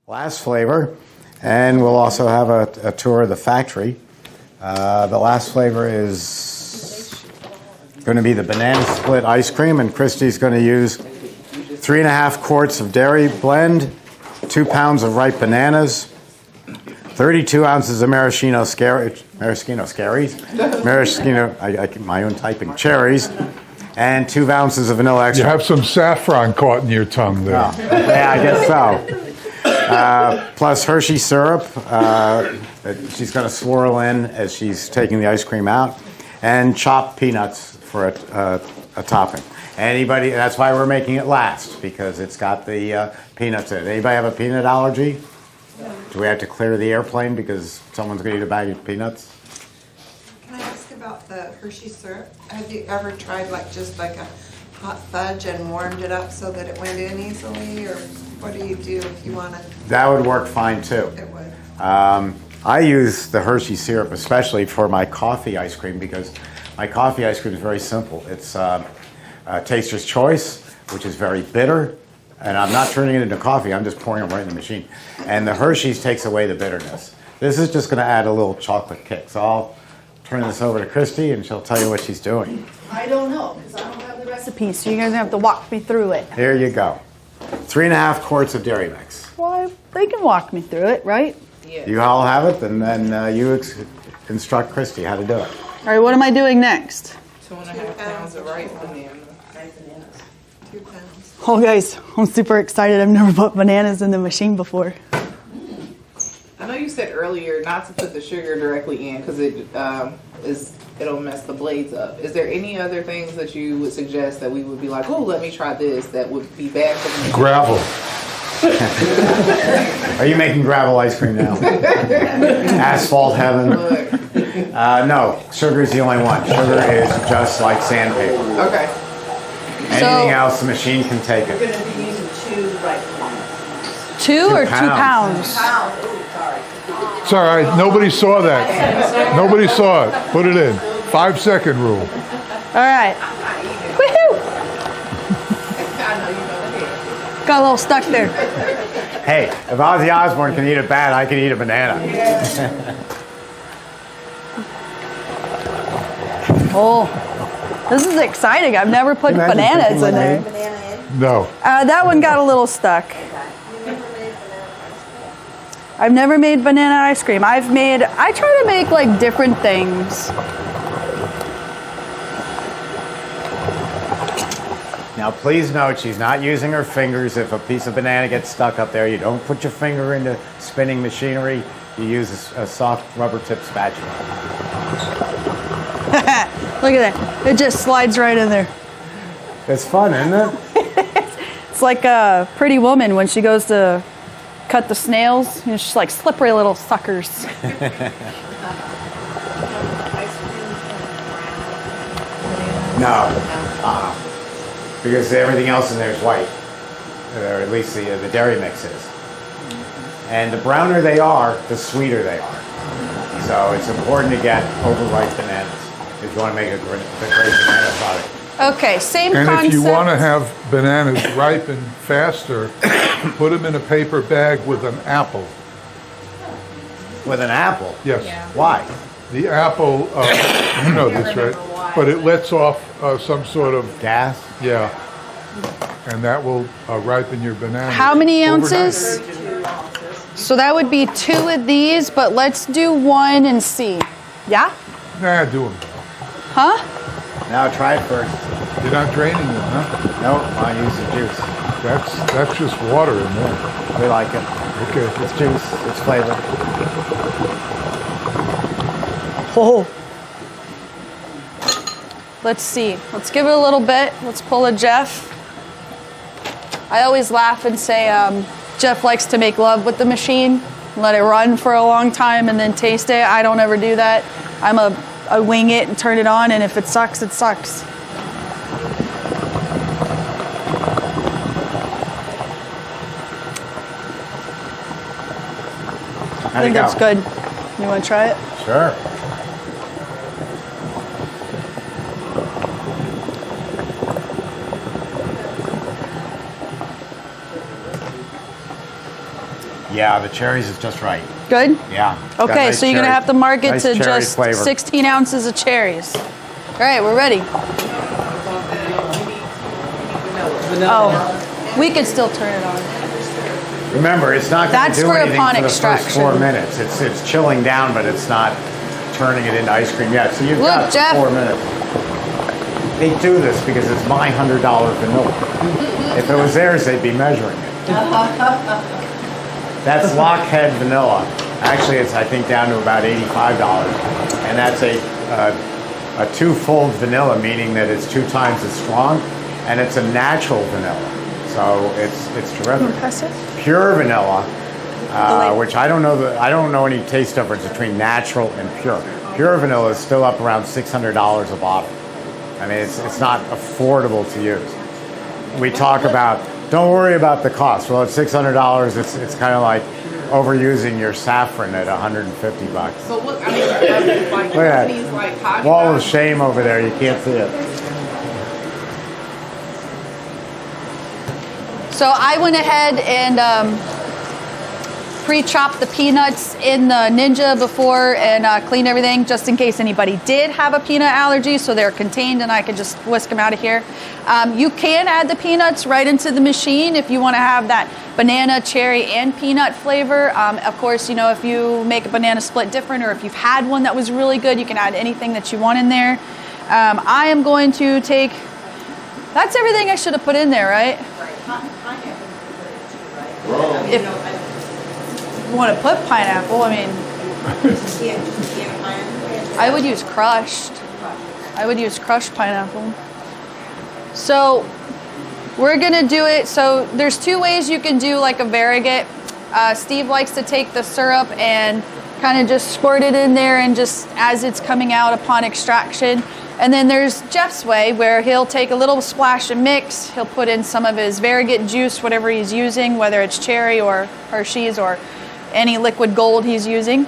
Last flavor, and we'll also have a tour of the factory. The last flavor is going to be the banana split ice cream, and Christi's going to use 3.5 quarts of dairy blend, 2 pounds of ripe bananas, 32 ounces of maraschino my own typing, cherries, and 2 ounces of vanilla extract. You have some saffron caught in your tongue there. Oh, yeah, I guess so. Plus Hershey syrup that she's going to swirl in as she's taking the ice cream out, and chopped peanuts for a topping. Anybody? That's why we're making it last, because it's got the peanuts in it. Anybody have a peanut allergy? No. Do we have to clear the airplane because someone's going to eat a bag of peanuts? Can I ask about the Hershey syrup? Have you ever tried just like a hot fudge and warmed it up so that it went in easily, or what do you do if you want to? That would work fine too. It would. I use the Hershey syrup especially for my coffee ice cream, because my coffee ice cream is very simple. It's Taster's Choice, which is very bitter, and I'm not turning it into coffee, I'm just pouring it right in the machine. And the Hershey's takes away the bitterness. This is just going to add a little chocolate kick. So I'll turn this over to Christi, and she'll tell you what she's doing. I don't know, because I don't have the recipe, so you're going to have to walk me through it. Here you go. 3.5 quarts of dairy mix. Well, they can walk me through it, right? Yeah. You all have it, and then you instruct Christi how to do it. All right, what am I doing next? 2.5 pounds of ripe bananas. 2 pounds. Oh, guys, I'm super excited. I've never put bananas in the machine before. I know you said earlier not to put the sugar directly in because it'll mess the blades up. Is there any other things that you would suggest that we would be like, oh, let me try this, that would be bad for the Gravel. Are you making gravel ice cream now? Asphalt heaven? No, sugar is the only one. Sugar is just like sandpaper. Okay. Anything else, the machine can take it. We're going to be using 2 ripe bananas. 2 or 2 pounds. pounds? It's all right. Nobody saw that. Nobody saw it. Put it in. 5-second rule. All right. Woohoo! Got a little stuck there. Hey, if Ozzy Osbourne can eat a bat, I can eat a banana. Oh, this is exciting. I've never put bananas in there. Banana in. No. That one got a little stuck. I've never made banana ice cream. I try to make like different things. Now, please note, she's not using her fingers. If a piece of banana gets stuck up there, you don't put your finger into spinning machinery. You use a soft rubber tip spatula. Look at that. It just slides right in there. It's fun, isn't it? It's like a Pretty Woman when she goes to cut the snails. You know, she's like slippery little suckers. No. Because everything else in there is white. Or at least the dairy mix is. And the browner they are, the sweeter they are. So it's important to get overripe bananas if you want to make a great banana product. Okay, same concept. And if you want to have bananas ripen faster, put them in a paper bag with an apple. With an apple? Yes. Yeah. Why? The apple, you know this, right? But it lets off some sort of, Gas? yeah. And that will ripen your banana. How many overnight. ounces? So that would be 2 of these, but let's do 1 and see. Yeah? Nah, do them. Huh? Now try it first. You're not draining them, huh? No, I use the juice. That's just water in there. We like it. Okay. It's juice. It's flavor. Oh. Let's see. Let's give it a little bit. Let's pull a Jeff. I always laugh and say Jeff likes to make love with the machine, let it run for a long time and then taste it. I don't ever do that. I wing it and turn it on, and if it sucks, it sucks. I think that's good. You want to try it? Sure. Yeah, the cherries is just right. Good? Yeah. Okay, Got nice so you're going to cherry- have to mark it nice to cherry just flavor. 16 ounces of cherries. All right, we're ready. Oh, we could still turn it on. Remember, it's not going That's to do for anything upon for the first extraction. 4 minutes. It's chilling down, but it's not turning it into ice cream yet. So you've Look, got Jeff. 4 minutes. They do this because it's my $100 vanilla. If it was theirs, they'd be measuring it. That's Lockhead vanilla. Actually, it's I think down to about $85, and that's a two-fold vanilla, meaning that it's 2 times as strong, and it's a natural vanilla. So it's terrific. Impressive. Pure vanilla, which I don't know any taste difference between natural and pure. Pure vanilla is still up around $600 a bottle. I mean, it's not affordable to use. We talk about, don't worry about the cost. Well, at $600, it's kind of like overusing your saffron at $150. So look, I mean, like Look at companies that like Hot wall of Shots- shame over there. You can't see it. So I went ahead and pre-chopped the peanuts in the Ninja before and cleaned everything just in case anybody did have a peanut allergy, so they're contained and I could just whisk them out of here. You can add the peanuts right into the machine if you want to have that banana, cherry, and peanut flavor. Of course, you know, if you make a banana split different or if you've had one that was really good, you can add anything that you want in there. I am going to take, that's everything I should have put in there, right? If you want to put pineapple, I mean, I would use crushed. I would use crushed pineapple. So we're gonna do it. So there's 2 ways you can do like a variegate. Steve likes to take the syrup and kind of just squirt it in there and just as it's coming out upon extraction. And then there's Jeff's way where he'll take a little splash and mix. He'll put in some of his variegate juice, whatever he's using, whether it's cherry or Hershey's or any liquid gold he's using.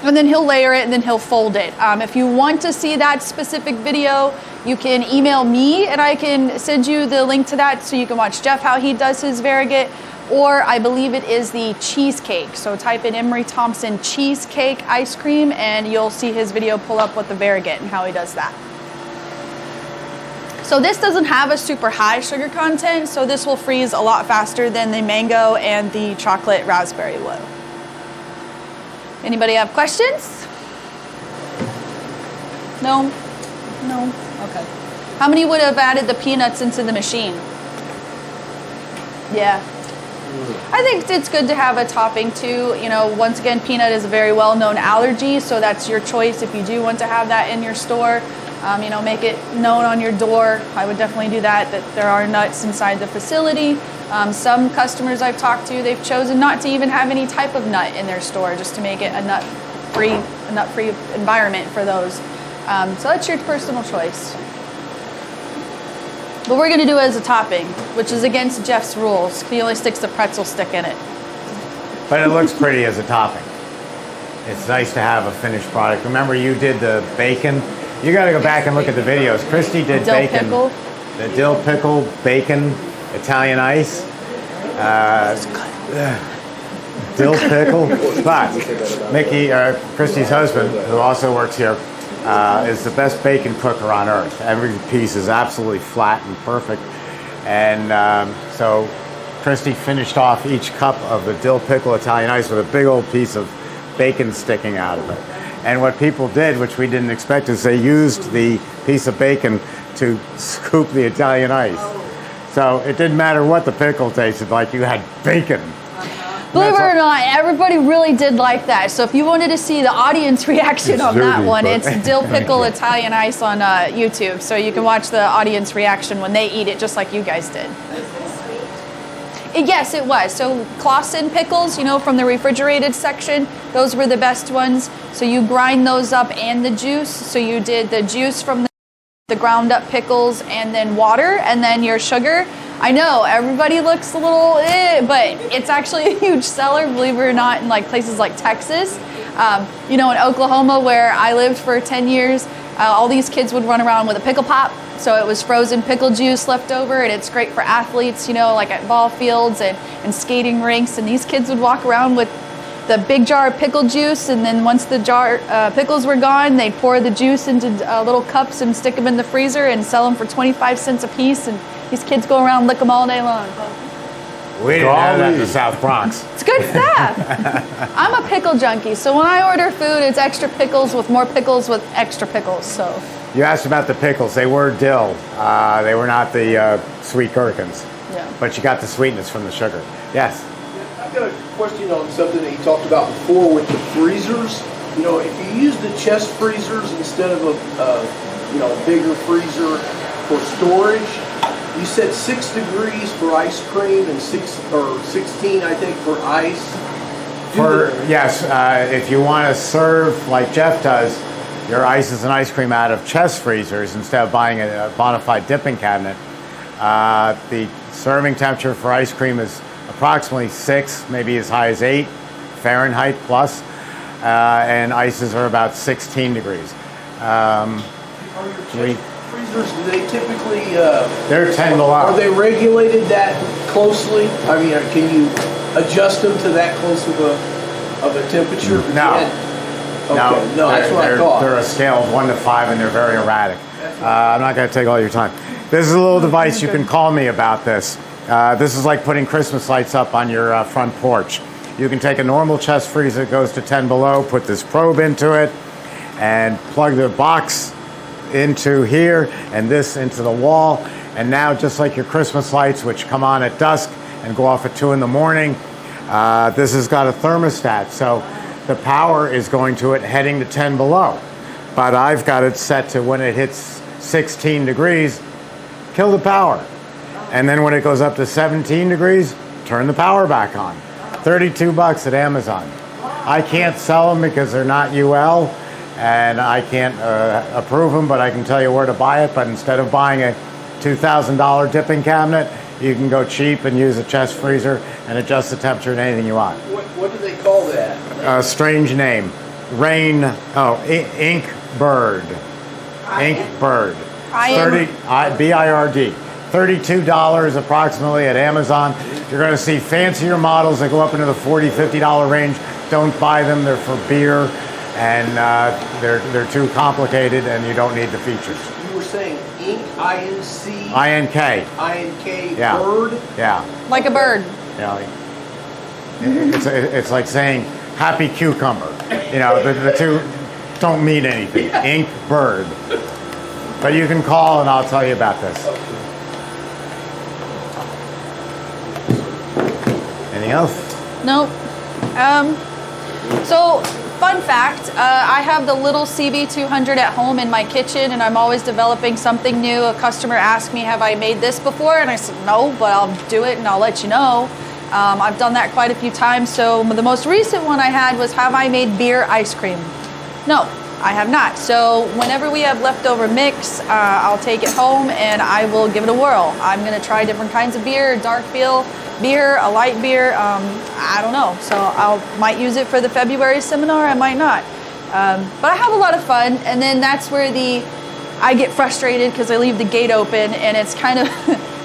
And then he'll layer it and then he'll fold it. If you want to see that specific video, you can email me and I can send you the link to that so you can watch Jeff how he does his variegate. Or I believe it is the cheesecake. So type in Emery Thompson cheesecake ice cream and you'll see his video pull up with the variegate and how he does that. So this doesn't have a super high sugar content, so this will freeze a lot faster than the mango and the chocolate raspberry would. Anybody have questions? No? No? Okay. How many would have added the peanuts into the machine? Yeah. I think it's good to have a topping too. You know, once again, peanut is a very well-known allergy, so that's your choice if you do want to have that in your store. You know, make it known on your door. I would definitely do that there are nuts inside the facility. Some customers I've talked to, they've chosen not to even have any type of nut in their store just to make it a nut-free environment for those. So that's your personal choice. But we're going to do it as a topping, which is against Jeff's rules. He only sticks the pretzel stick in it. But it looks pretty as a topping. It's nice to have a finished product. Remember, you did the bacon. You got to go back and look at the videos. Christi did Dill bacon, pickle. the dill pickle, bacon, Italian ice, dill pickle. But Mickey, Christi's husband, who also works here, is the best bacon cooker on earth. Every piece is absolutely flat and perfect. And so Christi finished off each cup of the dill pickle Italian ice with a big old piece of bacon sticking out of it. And what people did, which we didn't expect, is they used the piece of bacon to scoop the Italian ice. So it didn't matter what the pickle tasted like, you had bacon. Believe it or not, everybody really did like that. So if you wanted to see the audience reaction It's on that dirty, one, but- it's dill pickle Italian ice on YouTube. So you can watch the audience reaction when they eat it, just like you guys did. Yes, it was. So Clausen pickles, you know, from the refrigerated section, those were the best ones. So you grind those up and the juice. So you did the juice from the ground up pickles and then water and then your sugar. I know everybody looks a little but it's actually a huge seller, believe it or not, in like places like Texas. You know, in Oklahoma, where I lived for 10 years, all these kids would run around with a pickle pop. So it was frozen pickle juice left over, and it's great for athletes, you know, like at ball fields and skating rinks. And these kids would walk around with the big jar of pickle juice, and then once the pickles were gone, they'd pour the juice into little cups and stick them in the freezer and sell them for 25 cents a piece. And these kids go around and lick them all day long. We didn't have that in the South Bronx. It's good stuff. I'm a pickle junkie, so when I order food, it's extra pickles with more pickles with extra pickles. So You asked about the pickles. They were dill. They were not the sweet gherkins. yeah. But you got the sweetness from the sugar. Yes. I've got a question on something that you talked about before with the freezers. You know, if you use the chest freezers instead of a bigger freezer for storage, you said 6 degrees for ice cream and 16, I think, for ice. Yes, if you want to serve like Jeff does, your ices and ice cream out of chest freezers instead of buying a bona fide dipping cabinet, the serving temperature for ice cream is approximately 6, maybe as high as 8 Fahrenheit plus, and ices are about 16 degrees. Are your chest freezers, do they typically... They're 10 below. Are they regulated that closely? I mean, can you adjust them to that close of a temperature? No. Okay. No, that's what I thought. They're a scale of 1 to 5, and they're very erratic. I'm not going to take all your time. This is a little device you can call me about this. This is like putting Christmas lights up on your front porch. You can take a normal chest freezer that goes to 10 below, put this probe into it, and plug the box into here and this into the wall. And now, just like your Christmas lights, which come on at dusk and go off at 2 in the morning, this has got a thermostat. So the power is going to it heading to 10 below. But I've got it set to when it hits 16 degrees, kill the power. And then when it goes up to 17 degrees, turn the power back on. $32 at Amazon. I can't sell them because they're not UL, and I can't approve them, but I can tell you where to buy it. But instead of buying a $2,000 dipping cabinet, you can go cheap and use a chest freezer and adjust the temperature to anything you want. What do they call that? Strange name. Ink Bird. Ink Bird. BIRD. $32 approximately at Amazon. You're going to see fancier models that go up into the $40, $50 range. Don't buy them. They're for beer, and they're too complicated, and you don't need the features. You were saying ink, I-N-C? I-N-K. I-N-K, Yeah. bird? Yeah. Like a bird. Yeah. It's like saying happy cucumber. You know, the two don't mean anything. Ink Bird. But you can call and I'll tell you about this. Anything else? Nope. So, fun fact, I have the little CB200 at home in my kitchen, and I'm always developing something new. A customer asked me, have I made this before? And I said, no, but I'll do it and I'll let you know. I've done that quite a few times. So the most recent one I had was, have I made beer ice cream? No, I have not. So whenever we have leftover mix, I'll take it home and I will give it a whirl. I'm going to try different kinds of beer, dark beer, a light beer. I don't know. So I might use it for the February seminar. I might not. But I have a lot of fun. And then that's where I get frustrated because I leave the gate open and it's kind of...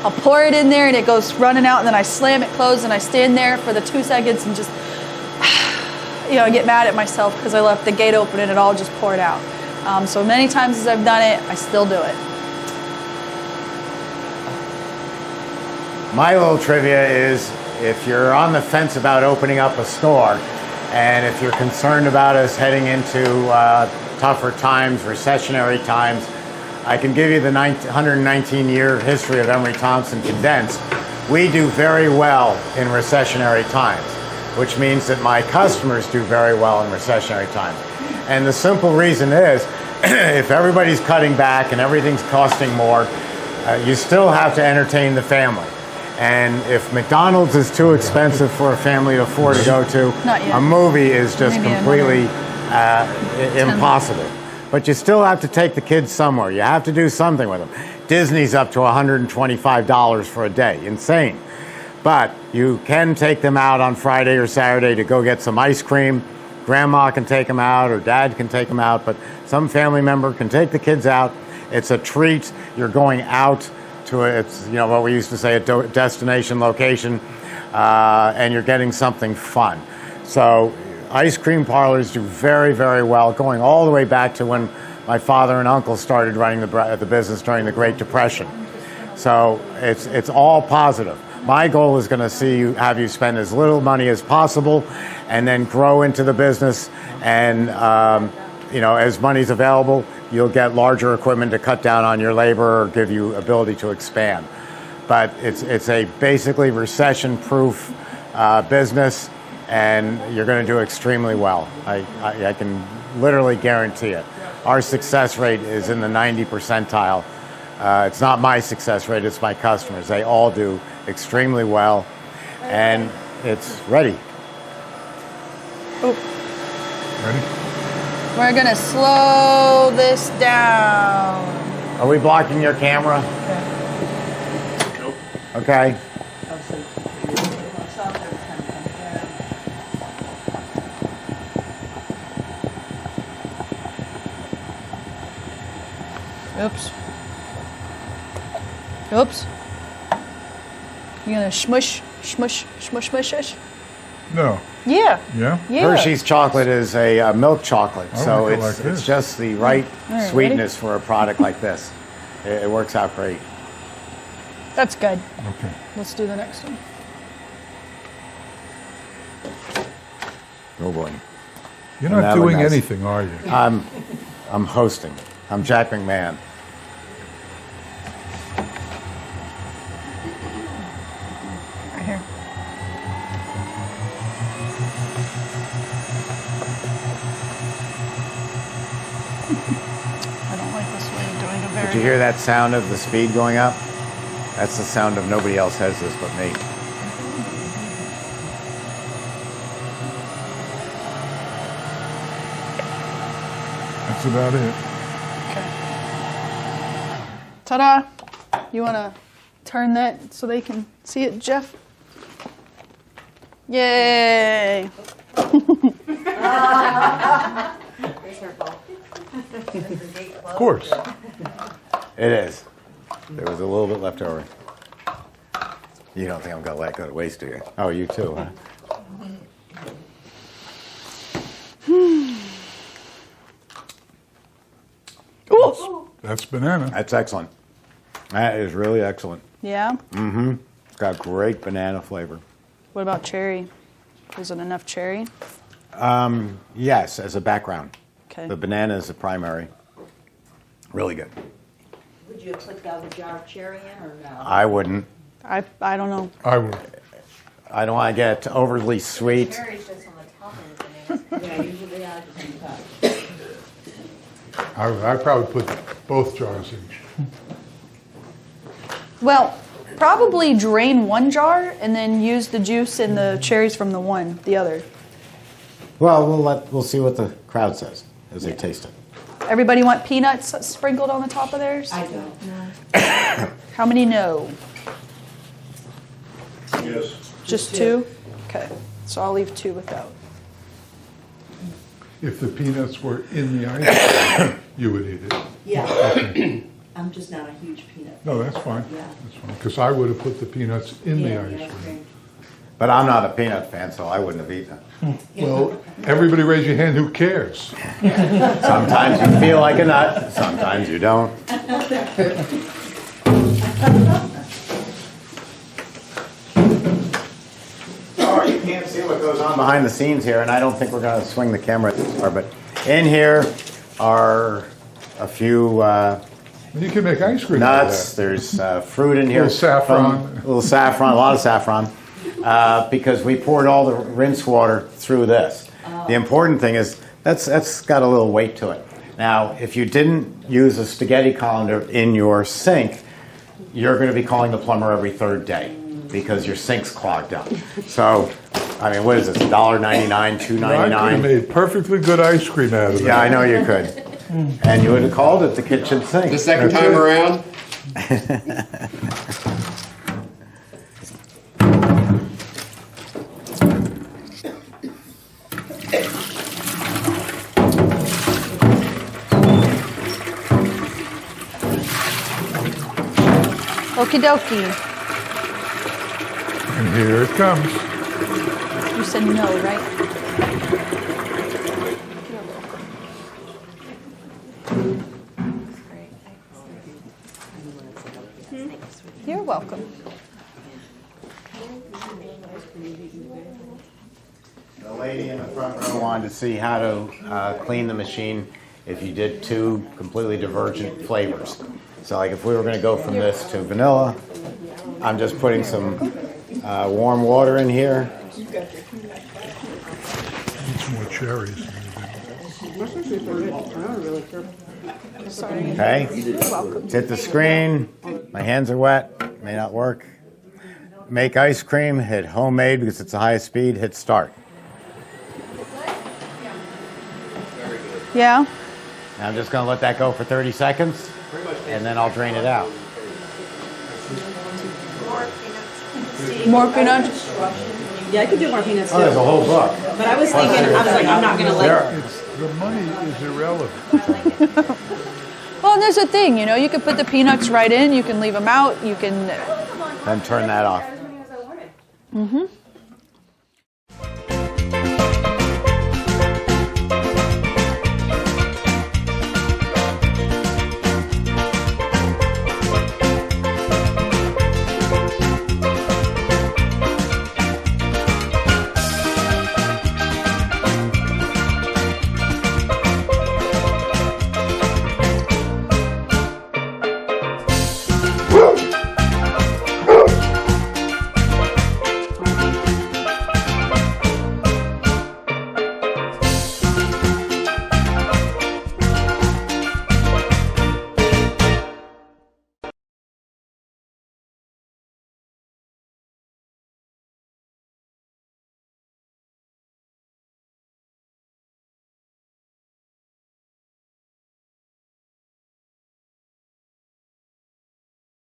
I'll pour it in there and it goes running out, and then I slam it closed and I stand there for the 2 seconds and just, I get mad at myself because I left the gate open and it all just poured out. So many times as I've done it, I still do it. My little trivia is, if you're on the fence about opening up a store, and if you're concerned about us heading into tougher times, recessionary times, I can give you the 119-year history of Emery Thompson condensed. We do very well in recessionary times, which means that my customers do very well in recessionary times. And the simple reason is, if everybody's cutting back and everything's costing more, you still have to entertain the family. And if McDonald's is too expensive for a family to afford to go to, a movie is just completely impossible. But you still have to take the kids somewhere. You have to do something with them. Disney's up to $125 for a day. Insane. But you can take them out on Friday or Saturday to go get some ice cream, grandma can take them out or dad can take them out, but some family member can take the kids out. It's a treat. You're going out to it's what we used to say, a destination location, and you're getting something fun. So ice cream parlors do very, very well, going all the way back to when my father and uncle started running the business during the Great Depression. So it's all positive. My goal is going to have you spend as little money as possible, and then grow into the business. And as money's available, you'll get larger equipment to cut down on your labor or give you ability to expand. But it's a basically recession-proof business, and you're going to do extremely well. I can literally guarantee it. Our success rate is in the 90 percentile. It's not my success rate, it's my customers. They all do extremely well, and it's ready. Oh, Ready? we're gonna slow this down. Are we blocking your camera? Okay. Oh, so chocolate's gonna come down. Oops. Oops. You gonna smush, smush, smush, smush, smush? No. Yeah. Yeah? Yeah. Hershey's chocolate is a milk chocolate, I so like it like it's this. just the right All right, sweetness for a product like this. It works out great. That's good. Okay. Let's do the next one. Oh boy. You're not That look doing nice. anything, are you? I'm hosting. I'm Jack McMahon. Right here. I don't like this way of doing a Did you hear that sound of the speed going up? That's the sound of nobody else has this but me. That's about it. Ta-da! You want to turn that so they can see it, Jeff? Yay! Of course. It is. There was a little bit left over. You don't think I'm going to let it go to waste, do you? Oh, you too, huh? Ooh. That's banana. That's excellent. That is really excellent. Yeah? It's got great banana flavor. What about cherry? Is it enough cherry? Yes, as a background. Okay. The banana is the primary. Really good. Would you have put the other jar of cherry in or no? I wouldn't. I don't know. I would. I don't want to get overly sweet. Cherry's just on the top of the banana. Yeah, usually they are just on top. I probably put both jars in. Well, probably drain one jar and then use the juice and the cherries from the other. Well, we'll see what the crowd says as they taste it. Everybody want peanuts sprinkled on the top of theirs? I don't know. How many no? Yes. Just two? Okay. So I'll leave two without. If the peanuts were in the ice cream, you would eat it. Yeah. Okay. I'm just not a huge peanut. No, that's fine. Yeah. That's fine. Because I would have put the peanuts in the ice cream. But I'm not a peanut fan, so I wouldn't have eaten it. Well, everybody raise your hand. Who cares? Sometimes you feel like a nut, sometimes you don't. All right, you can't see what goes on behind the scenes here, and I don't think we're going to swing the camera this far, but in here are a few You can make ice cream out of nuts. that. There's fruit in here. Little saffron. A little saffron, a lot of saffron, because we poured all the rinse water through this. The important thing is that's got a little weight to it. Now, if you didn't use a spaghetti colander in your sink, you're going to be calling the plumber every third day because your sink's clogged up. So, I mean, what is this, $1.99, I could have $2.99? made perfectly good ice cream out of that. Yeah, I know you could. And you would have called it the kitchen sink. The second time around? Okie dokie. And here it comes. You said no, right? You're welcome. The lady in the front row wanted to see how to clean the machine if you did two completely divergent flavors. So like if we were going to go from this to vanilla, I'm just putting some warm water in here. Need some more cherries. Sorry. Okay? Hit the screen. My hands are wet. May not work. Make ice cream. Hit homemade because it's the highest speed. Hit start. Yeah? Now I'm just going to let that go for 30 seconds, and then I'll drain it out. More peanuts. More peanuts? Yeah, I could do more peanuts Oh, there's a too. whole book. But I was thinking, I was like, I'm not gonna let. The money is irrelevant. Well, and there's a thing, you know, you can put the peanuts right in, you can leave them out, you can. Then turn that off. Mm-hmm.